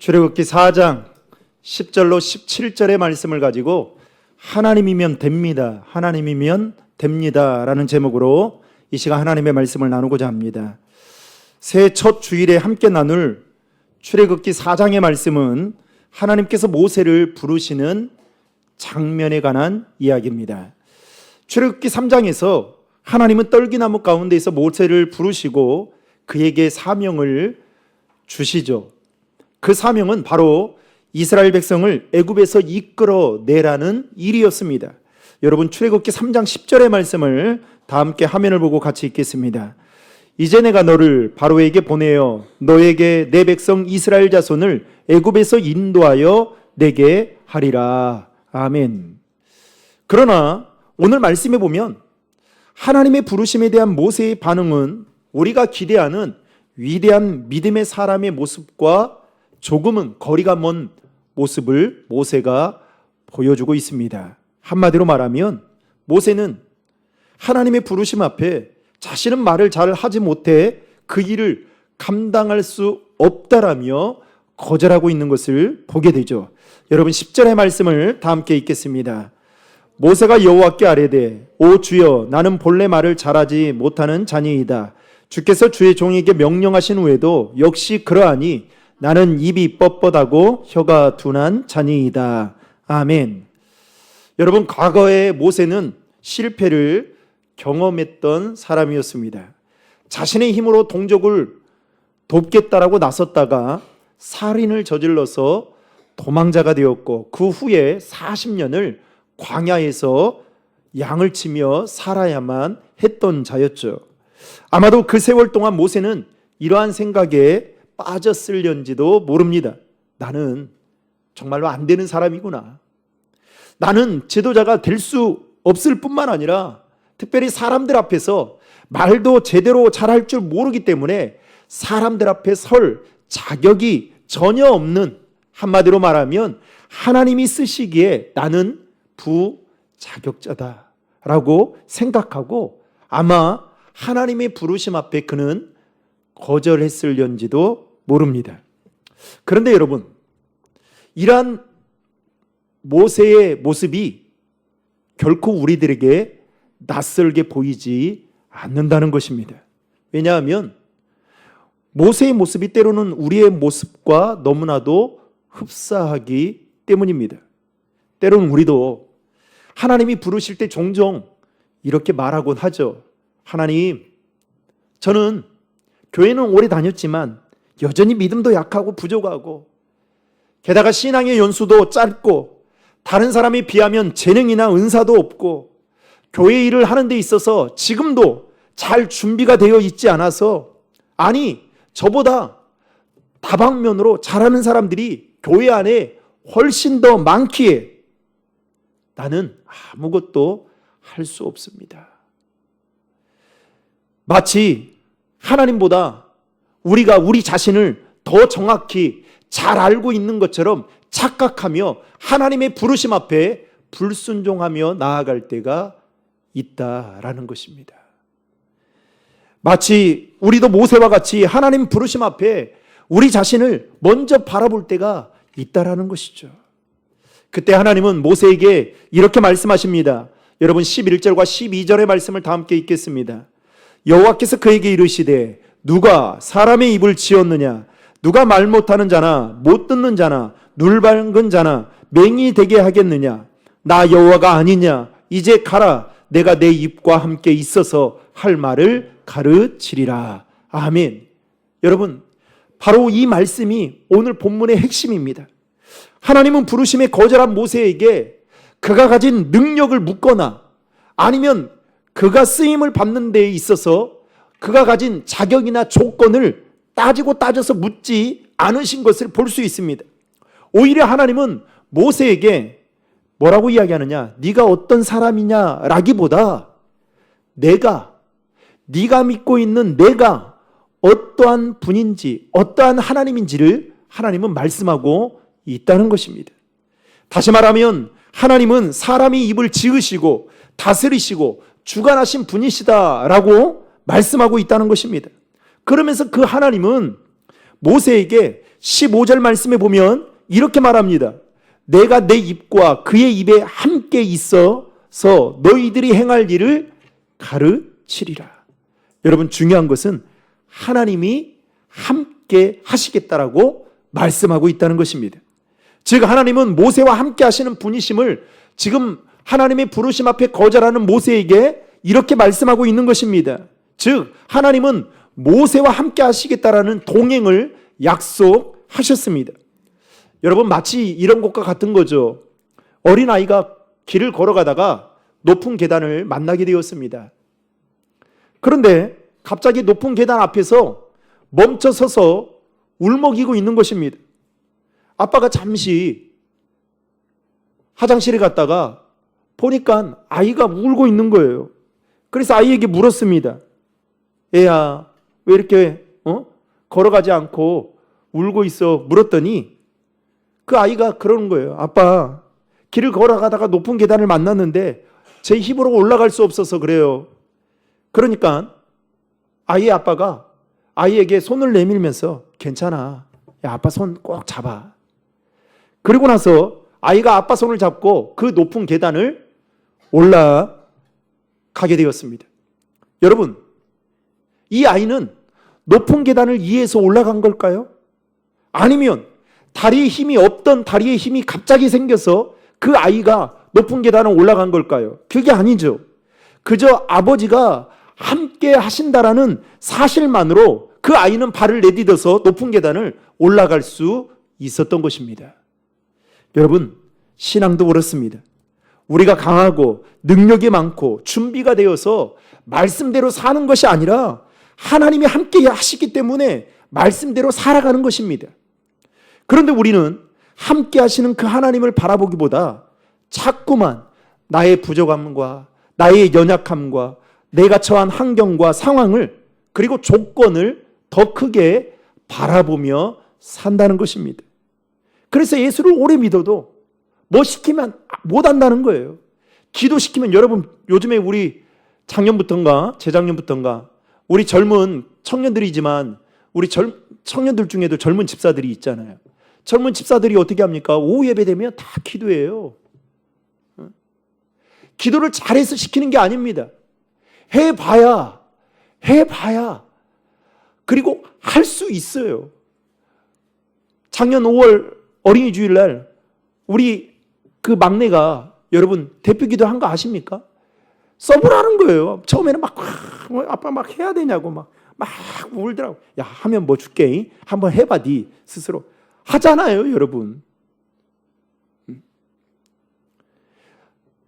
출애굽기 4장 10절로 17절의 말씀을 가지고 하나님이면 됩니다, 하나님이면 됩니다 라는 제목으로 이 시간 하나님의 말씀을 나누고자 합니다. 새해 첫 주일에 함께 나눌 출애굽기 4장의 말씀은 하나님께서 모세를 부르시는 장면에 관한 이야기입니다. 출애굽기 3장에서 하나님은 떨기나무 가운데에서 모세를 부르시고 그에게 사명을 주시죠. 그 사명은 바로 이스라엘 백성을 애굽에서 이끌어내라는 일이었습니다. 여러분, 출애굽기 3장 10절의 말씀을 다 함께 화면을 보고 같이 읽겠습니다. 이제 내가 너를 바로에게 보내어 너에게 내 백성 이스라엘 자손을 애굽에서 인도하여 내게 하리라. 아멘. 그러나 오늘 말씀에 보면 하나님의 부르심에 대한 모세의 반응은 우리가 기대하는 위대한 믿음의 사람의 모습과 조금은 거리가 먼 모습을 모세가 보여주고 있습니다. 한마디로 말하면 모세는 하나님의 부르심 앞에 자신은 말을 잘 하지 못해 그 일을 감당할 수 없다라며 거절하고 있는 것을 보게 되죠. 여러분, 10절의 말씀을 다 함께 읽겠습니다. 모세가 여호와께 아뢰되 오 주여, 나는 본래 말을 잘하지 못하는 자니이다. 주께서 주의 종에게 명령하신 후에도 역시 그러하니 나는 입이 뻣뻣하고 혀가 둔한 자니이다. 아멘. 여러분, 과거에 모세는 실패를 경험했던 사람이었습니다. 자신의 힘으로 동족을 돕겠다라고 나섰다가 살인을 저질러서 도망자가 되었고 그 후에 40년을 광야에서 양을 치며 살아야만 했던 자였죠. 아마도 그 세월 동안 모세는 이러한 생각에 빠졌을런지도 모릅니다. 나는 정말로 안 되는 사람이구나. 나는 지도자가 될 수 없을 뿐만 아니라 특별히 사람들 앞에서 말도 제대로 잘할 줄 모르기 때문에 사람들 앞에 설 자격이 전혀 없는, 한마디로 말하면 하나님이 쓰시기에 나는 부자격자다라고 생각하고 아마 하나님의 부르심 앞에 그는 거절했을런지도 모릅니다. 그런데 여러분, 이러한 모세의 모습이 결코 우리들에게 낯설게 보이지 않는다는 것입니다. 왜냐하면 모세의 모습이 때로는 우리의 모습과 너무나도 흡사하기 때문입니다. 때로는 우리도 하나님이 부르실 때 종종 이렇게 말하곤 하죠. 하나님, 저는 교회는 오래 다녔지만 여전히 믿음도 약하고 부족하고 게다가 신앙의 연수도 짧고 다른 사람에 비하면 재능이나 은사도 없고 교회 일을 하는 데 있어서 지금도 잘 준비가 되어 있지 않아서, 아니 저보다 다방면으로 잘하는 사람들이 교회 안에 훨씬 더 많기에 나는 아무것도 할 수 없습니다. 마치 하나님보다 우리가 우리 자신을 더 정확히 잘 알고 있는 것처럼 착각하며 하나님의 부르심 앞에 불순종하며 나아갈 때가 있다라는 것입니다. 마치 우리도 모세와 같이 하나님 부르심 앞에 우리 자신을 먼저 바라볼 때가 있다라는 것이죠. 그때 하나님은 모세에게 이렇게 말씀하십니다. 여러분, 11절과 12절의 말씀을 다 함께 읽겠습니다. 여호와께서 그에게 이르시되 누가 사람의 입을 지었느냐? 누가 말 못하는 자나 못 듣는 자나 눈 밝은 자나 맹인이 되게 하겠느냐? 나 여호와가 아니냐? 이제 가라. 내가 내 입과 함께 있어서 할 말을 가르치리라. 아멘. 여러분, 바로 이 말씀이 오늘 본문의 핵심입니다. 하나님은 부르심에 거절한 모세에게 그가 가진 능력을 묻거나 아니면 그가 쓰임을 받는 데에 있어서 그가 가진 자격이나 조건을 따져서 묻지 않으신 것을 볼 수 있습니다. 오히려 하나님은 모세에게 뭐라고 이야기하느냐? 네가 어떤 사람이냐 라기보다 네가 믿고 있는 내가 어떠한 분인지, 어떠한 하나님인지를 하나님은 말씀하고 있다는 것입니다. 다시 말하면 하나님은 사람이 입을 지으시고 다스리시고 주관하신 분이시다라고 말씀하고 있다는 것입니다. 그러면서 그 하나님은 모세에게 15절 말씀에 보면 이렇게 말합니다. 내가 내 입과 그의 입에 함께 있어서 너희들이 행할 일을 가르치리라. 여러분, 중요한 것은 하나님이 함께 하시겠다라고 말씀하고 있다는 것입니다. 즉 하나님은 모세와 함께 하시는 분이심을 지금 하나님의 부르심 앞에 거절하는 모세에게 이렇게 말씀하고 있는 것입니다. 즉 하나님은 모세와 함께 하시겠다라는 동행을 약속하셨습니다. 여러분, 마치 이런 것과 같은 거죠. 어린아이가 길을 걸어가다가 높은 계단을 만나게 되었습니다. 그런데 갑자기 높은 계단 앞에서 멈춰 서서 울먹이고 있는 것입니다. 아빠가 잠시 화장실에 갔다가 보니까 아이가 울고 있는 거예요. 그래서 아이에게 물었습니다. 애야, 왜 이렇게 걸어가지 않고 울고 있어? 물었더니 그 아이가 그러는 거예요. 아빠, 길을 걸어가다가 높은 계단을 만났는데 제 힘으로 올라갈 수 없어서 그래요. 그러니까 아이의 아빠가 아이에게 손을 내밀면서 괜찮아. 야, 아빠 손 꼭 잡아. 그리고 나서 아이가 아빠 손을 잡고 그 높은 계단을 올라가게 되었습니다. 여러분, 이 아이는 높은 계단을 이해해서 올라간 걸까요? 아니면 다리에 힘이 없던 다리에 힘이 갑자기 생겨서 그 아이가 높은 계단을 올라간 걸까요? 그게 아니죠. 그저 아버지가 함께 하신다라는 사실만으로 그 아이는 발을 내딛어서 높은 계단을 올라갈 수 있었던 것입니다. 여러분, 신앙도 그렇습니다. 우리가 강하고 능력이 많고 준비가 되어서 말씀대로 사는 것이 아니라 하나님이 함께 하시기 때문에 말씀대로 살아가는 것입니다. 그런데 우리는 함께 하시는 그 하나님을 바라보기보다 자꾸만 나의 부족함과 나의 연약함과 내가 처한 환경과 상황을 그리고 조건을 더 크게 바라보며 산다는 것입니다. 그래서 예수를 오래 믿어도 뭐 시키면 못 한다는 거예요. 기도시키면, 여러분, 요즘에 우리 작년부터인가 재작년부터인가 우리 젊은 청년들이지만 우리 청년들 중에도 젊은 집사들이 있잖아요. 젊은 집사들이 어떻게 합니까? 오후 예배 되면 다 기도해요. 기도를 잘해서 시키는 게 아닙니다. 해봐야 그리고 할 수 있어요. 작년 5월 어린이 주일날 우리 그 막내가, 여러분, 대표 기도 한 거 아십니까? 서브를 하는 거예요. 처음에는 막 아빠 막 해야 되냐고 막 울더라고. 야, 하면 뭐 줄게. 한번 해봐, 네 스스로. 하잖아요, 여러분.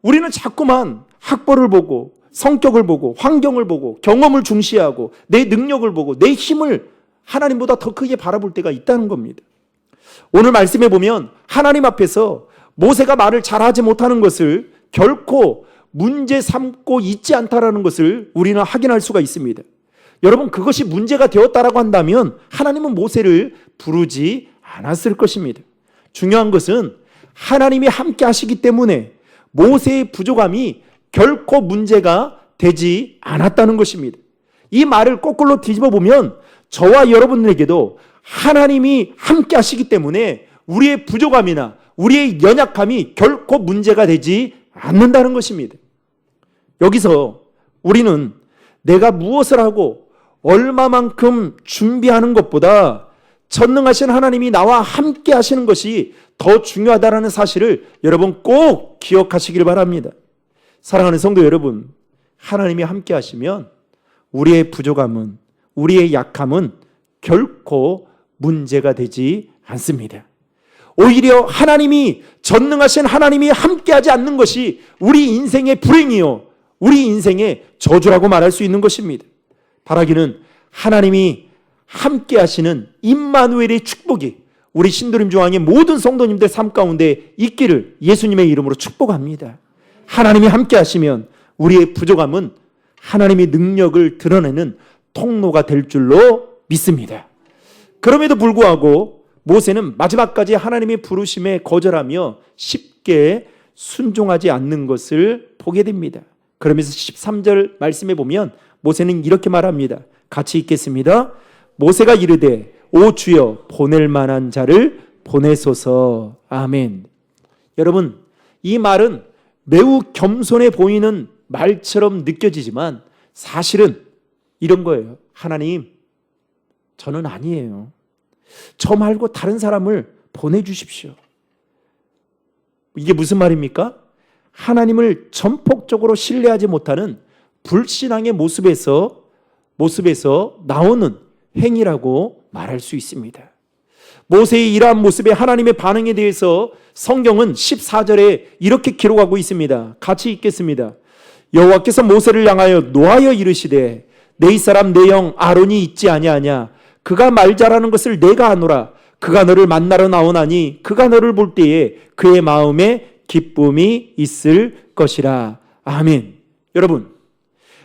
우리는 자꾸만 학벌을 보고 성격을 보고 환경을 보고 경험을 중시하고 내 능력을 보고 내 힘을 하나님보다 더 크게 바라볼 때가 있다는 겁니다. 오늘 말씀에 보면 하나님 앞에서 모세가 말을 잘하지 못하는 것을 결코 문제 삼고 있지 않다라는 것을 우리는 확인할 수가 있습니다. 여러분, 그것이 문제가 되었다라고 한다면 하나님은 모세를 부르지 않았을 것입니다. 중요한 것은 하나님이 함께 하시기 때문에 모세의 부족함이 결코 문제가 되지 않았다는 것입니다. 이 말을 거꾸로 뒤집어 보면 저와 여러분들에게도 하나님이 함께 하시기 때문에 우리의 부족함이나 우리의 연약함이 결코 문제가 되지 않는다는 것입니다. 여기서 우리는 내가 무엇을 하고 얼마만큼 준비하는 것보다 전능하신 하나님이 나와 함께 하시는 것이 더 중요하다는 사실을 여러분 꼭 기억하시길 바랍니다. 사랑하는 성도 여러분, 하나님이 함께 하시면 우리의 부족함은, 우리의 약함은 결코 문제가 되지 않습니다. 오히려 하나님이, 전능하신 하나님이 함께하지 않는 것이 우리 인생의 불행이요, 우리 인생의 저주라고 말할 수 있는 것입니다. 바라기는 하나님이 함께 하시는 임마누엘의 축복이 우리 신도림중앙의 모든 성도님들 삶 가운데 있기를 예수님의 이름으로 축복합니다. 하나님이 함께 하시면 우리의 부족함은 하나님의 능력을 드러내는 통로가 될 줄로 믿습니다. 그럼에도 불구하고 모세는 마지막까지 하나님의 부르심에 거절하며 쉽게 순종하지 않는 것을 보게 됩니다. 그러면서 13절 말씀에 보면 모세는 이렇게 말합니다. 같이 읽겠습니다. 모세가 이르되 오 주여 보낼 만한 자를 보내소서. 아멘. 여러분, 이 말은 매우 겸손해 보이는 말처럼 느껴지지만 사실은 이런 거예요. 하나님, 저는 아니에요. 저 말고 다른 사람을 보내주십시오. 이게 무슨 말입니까? 하나님을 전폭적으로 신뢰하지 못하는 불신앙의 모습에서 나오는 행위라고 말할 수 있습니다. 모세의 이러한 모습의 하나님의 반응에 대해서 성경은 14절에 이렇게 기록하고 있습니다. 같이 읽겠습니다. 여호와께서 모세를 향하여 노하여 이르시되 내 사람 내 형 아론이 있지 아니하냐. 그가 말 잘하는 것을 내가 아노라. 그가 너를 만나러 나오나니 그가 너를 볼 때에 그의 마음에 기쁨이 있을 것이라. 아멘. 여러분,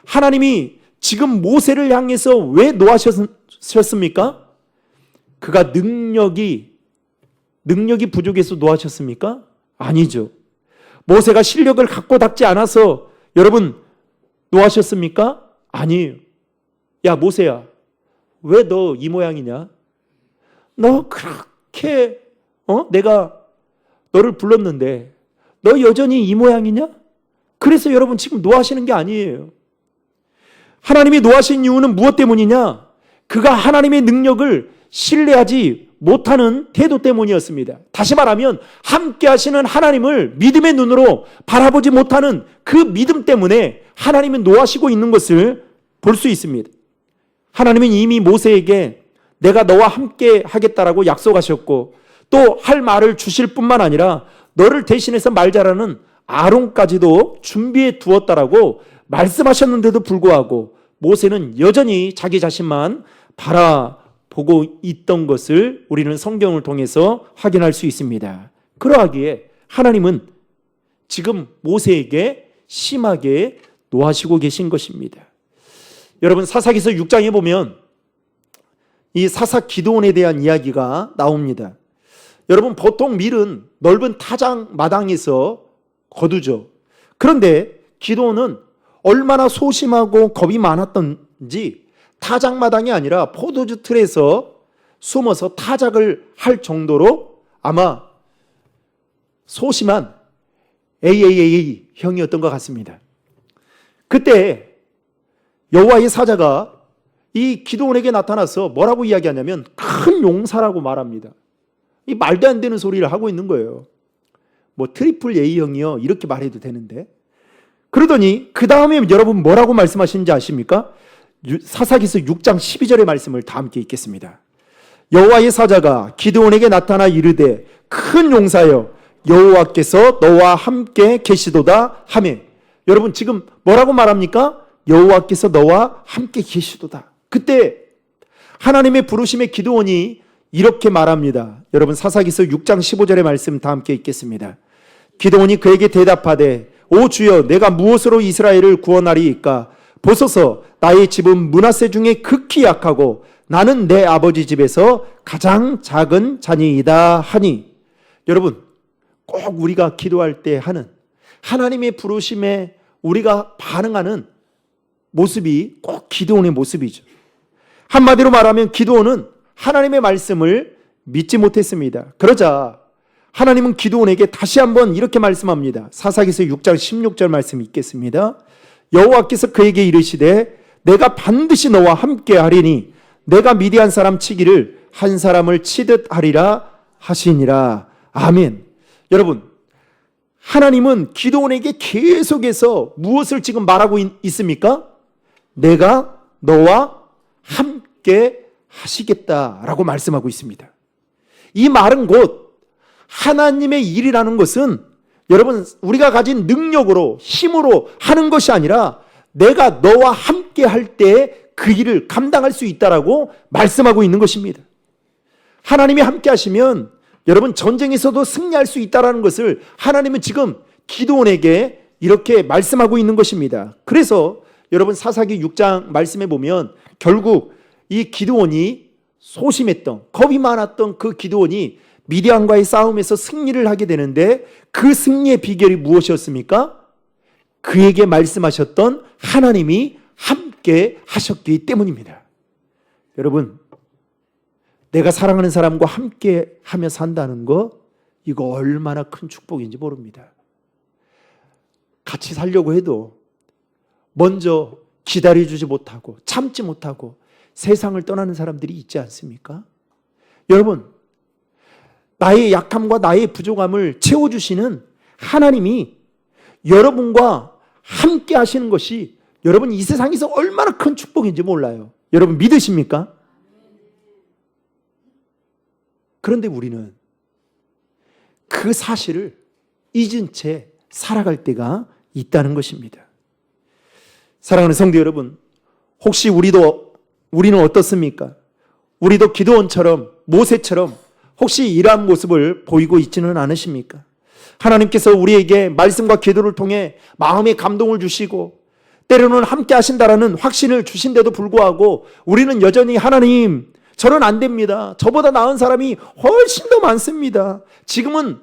하나님이 지금 모세를 향해서 왜 노하셨습니까? 그가 능력이 부족해서 노하셨습니까? 아니죠. 모세가 실력을 갖고 닦지 않아서 여러분 노하셨습니까? 아니에요. 야 모세야, 왜 너 이 모양이냐? 너 그렇게 내가 너를 불렀는데 너 여전히 이 모양이냐? 그래서 여러분 지금 노하시는 게 아니에요. 하나님이 노하신 이유는 무엇 때문이냐? 그가 하나님의 능력을 신뢰하지 못하는 태도 때문이었습니다. 다시 말하면 함께 하시는 하나님을 믿음의 눈으로 바라보지 못하는 그 믿음 때문에 하나님이 노하시고 있는 것을 볼 수 있습니다. 하나님은 이미 모세에게 내가 너와 함께 하겠다라고 약속하셨고 또 할 말을 주실 뿐만 아니라 너를 대신해서 말 잘하는 아론까지도 준비해 두었다라고 말씀하셨는데도 불구하고 모세는 여전히 자기 자신만 바라보고 있던 것을 우리는 성경을 통해서 확인할 수 있습니다. 그러하기에 하나님은 지금 모세에게 심하게 노하시고 계신 것입니다. 여러분 사사기서 6장에 보면 이 사사 기드온에 대한 이야기가 나옵니다. 여러분 보통 밀은 넓은 타작 마당에서 거두죠. 그런데 기드온은 얼마나 소심하고 겁이 많았던지 타작 마당이 아니라 포도주 틀에서 숨어서 타작을 할 정도로 아마 소심한 AAA 형이었던 것 같습니다. 그때 여호와의 사자가 이 기드온에게 나타나서 뭐라고 이야기하냐면 큰 용사라고 말합니다. 이 말도 안 되는 소리를 하고 있는 거예요. 뭐 트리플 A형이요 이렇게 말해도 되는데 그러더니 그 다음에 여러분 뭐라고 말씀하시는지 아십니까? 사사기서 6장 12절의 말씀을 다 함께 읽겠습니다. 여호와의 사자가 기드온에게 나타나 이르되 큰 용사여 여호와께서 너와 함께 계시도다 하매. 여러분 지금 뭐라고 말합니까? 여호와께서 너와 함께 계시도다. 그때 하나님의 부르심에 기드온이 이렇게 말합니다. 여러분 사사기서 6장 15절의 말씀 다 함께 읽겠습니다. 기드온이 그에게 대답하되 오 주여 내가 무엇으로 이스라엘을 구원하리이까? 보소서 나의 집은 므낫세 중에 극히 약하고 나는 내 아버지 집에서 가장 작은 자니이다 하니. 여러분 꼭 우리가 기도할 때 하는 하나님의 부르심에 우리가 반응하는 모습이 꼭 기드온의 모습이죠. 한마디로 말하면 기드온은 하나님의 말씀을 믿지 못했습니다. 그러자 하나님은 기드온에게 다시 한번 이렇게 말씀합니다. 사사기서 6장 16절 말씀 읽겠습니다. 여호와께서 그에게 이르시되 내가 반드시 너와 함께 하리니 내가 미디안 사람 치기를 한 사람을 치듯 하리라 하시니라. 아멘. 여러분 하나님은 기드온에게 계속해서 무엇을 지금 말하고 있습니까? 내가 너와 함께 하시겠다라고 말씀하고 있습니다. 이 말은 곧 하나님의 일이라는 것은 여러분 우리가 가진 능력으로 힘으로 하는 것이 아니라 내가 너와 함께 할 때 그 일을 감당할 수 있다라고 말씀하고 있는 것입니다. 하나님이 함께 하시면 여러분 전쟁에서도 승리할 수 있다라는 것을 하나님은 지금 기드온에게 이렇게 말씀하고 있는 것입니다. 그래서 여러분 사사기 6장 말씀해 보면 결국 이 기드온이 소심했던 겁이 많았던 그 기드온이 미디안과의 싸움에서 승리를 하게 되는데 그 승리의 비결이 무엇이었습니까? 그에게 말씀하셨던 하나님이 함께 하셨기 때문입니다. 여러분 내가 사랑하는 사람과 함께 하며 산다는 거, 이거 얼마나 큰 축복인지 모릅니다. 같이 살려고 해도 먼저 기다려주지 못하고 참지 못하고 세상을 떠나는 사람들이 있지 않습니까? 여러분, 나의 약함과 나의 부족함을 채워주시는 하나님이 여러분과 함께 하시는 것이 여러분 이 세상에서 얼마나 큰 축복인지 몰라요. 여러분 믿으십니까? 그런데 우리는 그 사실을 잊은 채 살아갈 때가 있다는 것입니다. 사랑하는 성도 여러분, 혹시 우리는 어떻습니까? 우리도 기드온처럼 모세처럼 혹시 이러한 모습을 보이고 있지는 않으십니까? 하나님께서 우리에게 말씀과 기도를 통해 마음의 감동을 주시고 때로는 함께 하신다라는 확신을 주신데도 불구하고 우리는 여전히 하나님, 저는 안 됩니다. 저보다 나은 사람이 훨씬 더 많습니다. 지금은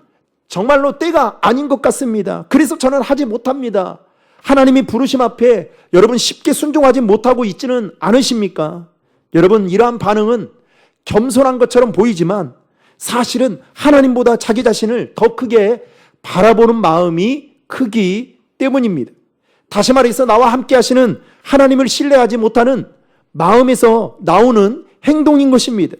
정말로 때가 아닌 것 같습니다. 그래서 저는 하지 못합니다. 하나님이 부르심 앞에 여러분 쉽게 순종하지 못하고 있지는 않으십니까? 여러분, 이러한 반응은 겸손한 것처럼 보이지만 사실은 하나님보다 자기 자신을 더 크게 바라보는 마음이 크기 때문입니다. 다시 말해서 나와 함께 하시는 하나님을 신뢰하지 못하는 마음에서 나오는 행동인 것입니다.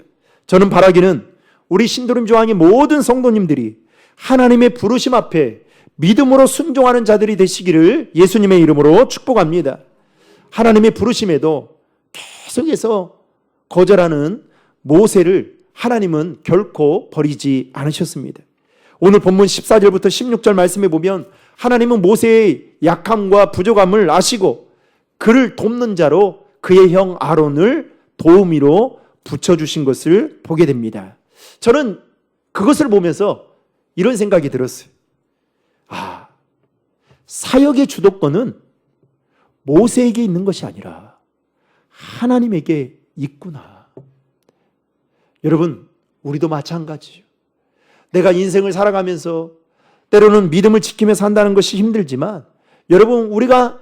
저는 바라기는 우리 신도림 조항의 모든 성도님들이 하나님의 부르심 앞에 믿음으로 순종하는 자들이 되시기를 예수님의 이름으로 축복합니다. 하나님의 부르심에도 계속해서 거절하는 모세를 하나님은 결코 버리지 않으셨습니다. 오늘 본문 14절부터 16절 말씀에 보면 하나님은 모세의 약함과 부족함을 아시고 그를 돕는 자로 그의 형 아론을 도우미로 붙여주신 것을 보게 됩니다. 저는 그것을 보면서 이런 생각이 들었어요. 사역의 주도권은 모세에게 있는 것이 아니라 하나님에게 있구나. 여러분, 우리도 마찬가지죠. 내가 인생을 살아가면서 때로는 믿음을 지키며 산다는 것이 힘들지만 여러분, 우리가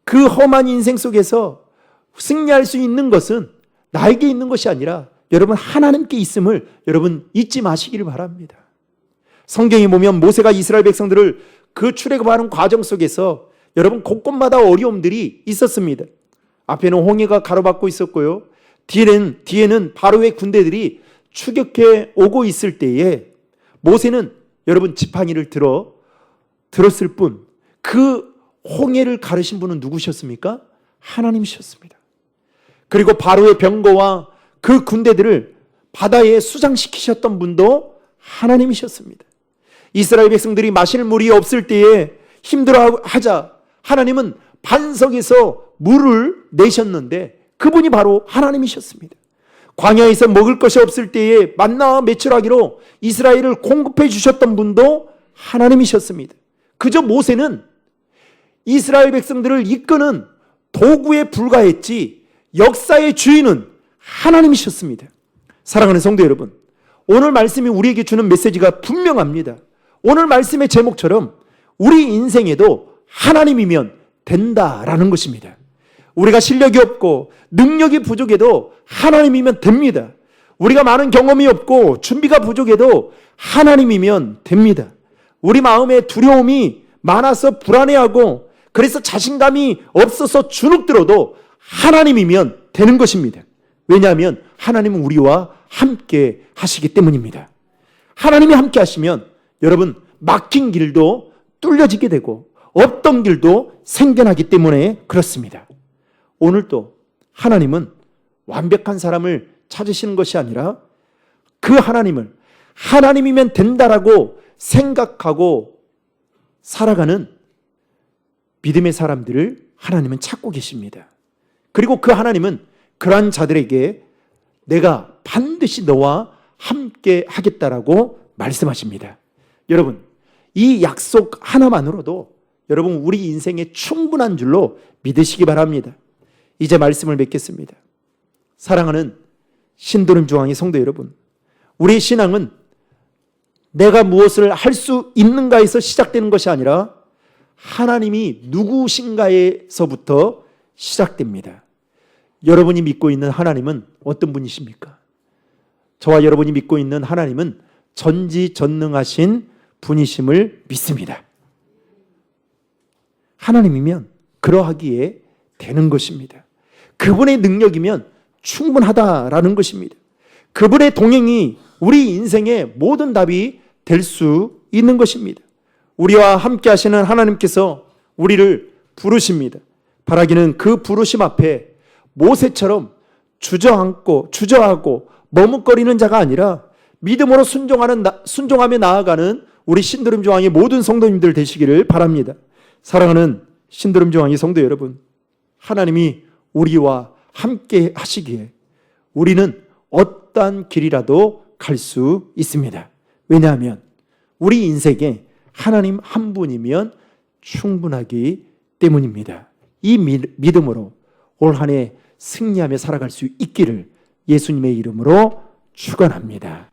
그 험한 인생 속에서 승리할 수 있는 것은 나에게 있는 것이 아니라 여러분 하나님께 있음을 여러분 잊지 마시기를 바랍니다. 성경에 보면 모세가 이스라엘 백성들을 그 출애굽하는 과정 속에서 여러분 곳곳마다 어려움들이 있었습니다. 앞에는 홍해가 가로막고 있었고요. 뒤에는 바로의 군대들이 추격해 오고 있을 때에 모세는 여러분 지팡이를 들었을 뿐 그 홍해를 가르신 분은 누구셨습니까? 하나님이셨습니다. 그리고 바로의 병거와 그 군대들을 바다에 수장시키셨던 분도 하나님이셨습니다. 이스라엘 백성들이 마실 물이 없을 때에 힘들어하자 하나님은 반석에서 물을 내셨는데 그분이 바로 하나님이셨습니다. 광야에서 먹을 것이 없을 때에 만나와 메추라기로 이스라엘을 공급해 주셨던 분도 하나님이셨습니다. 그저 모세는 이스라엘 백성들을 이끄는 도구에 불과했지 역사의 주인은 하나님이셨습니다. 사랑하는 성도 여러분, 오늘 말씀이 우리에게 주는 메시지가 분명합니다. 오늘 말씀의 제목처럼 우리 인생에도 하나님이면 된다라는 것입니다. 우리가 실력이 없고 능력이 부족해도 하나님이면 됩니다. 우리가 많은 경험이 없고 준비가 부족해도 하나님이면 됩니다. 우리 마음에 두려움이 많아서 불안해하고 그래서 자신감이 없어서 주눅들어도 하나님이면 되는 것입니다. 왜냐하면 하나님은 우리와 함께 하시기 때문입니다. 하나님이 함께 하시면 여러분 막힌 길도 뚫려지게 되고 없던 길도 생겨나기 때문에 그렇습니다. 오늘도 하나님은 완벽한 사람을 찾으시는 것이 아니라 그 하나님을 하나님이면 된다라고 생각하고 살아가는 믿음의 사람들을 하나님은 찾고 계십니다. 그리고 그 하나님은 그러한 자들에게 내가 반드시 너와 함께 하겠다라고 말씀하십니다. 여러분, 이 약속 하나만으로도 여러분 우리 인생에 충분한 줄로 믿으시기 바랍니다. 이제 말씀을 맺겠습니다. 사랑하는 신도림 중앙의 성도 여러분, 우리의 신앙은 내가 무엇을 할 수 있는가에서 시작되는 것이 아니라 하나님이 누구신가에서부터 시작됩니다. 여러분이 믿고 있는 하나님은 어떤 분이십니까? 저와 여러분이 믿고 있는 하나님은 전지전능하신 분이심을 믿습니다. 하나님이면 그러하기에 되는 것입니다. 그분의 능력이면 충분하다라는 것입니다. 그분의 동행이 우리 인생의 모든 답이 될 수 있는 것입니다. 우리와 함께 하시는 하나님께서 우리를 부르십니다. 바라기는 그 부르심 앞에 모세처럼 주저하고 머뭇거리는 자가 아니라 믿음으로 순종하며 나아가는 우리 신드롬교황의 모든 성도님들 되시기를 바랍니다. 사랑하는 신드롬교황의 성도 여러분, 하나님이 우리와 함께 하시기에 우리는 어떠한 길이라도 갈 수 있습니다. 왜냐하면 우리 인생에 하나님 한 분이면 충분하기 때문입니다. 이 믿음으로 올 한 해 승리하며 살아갈 수 있기를 예수님의 이름으로 축원합니다.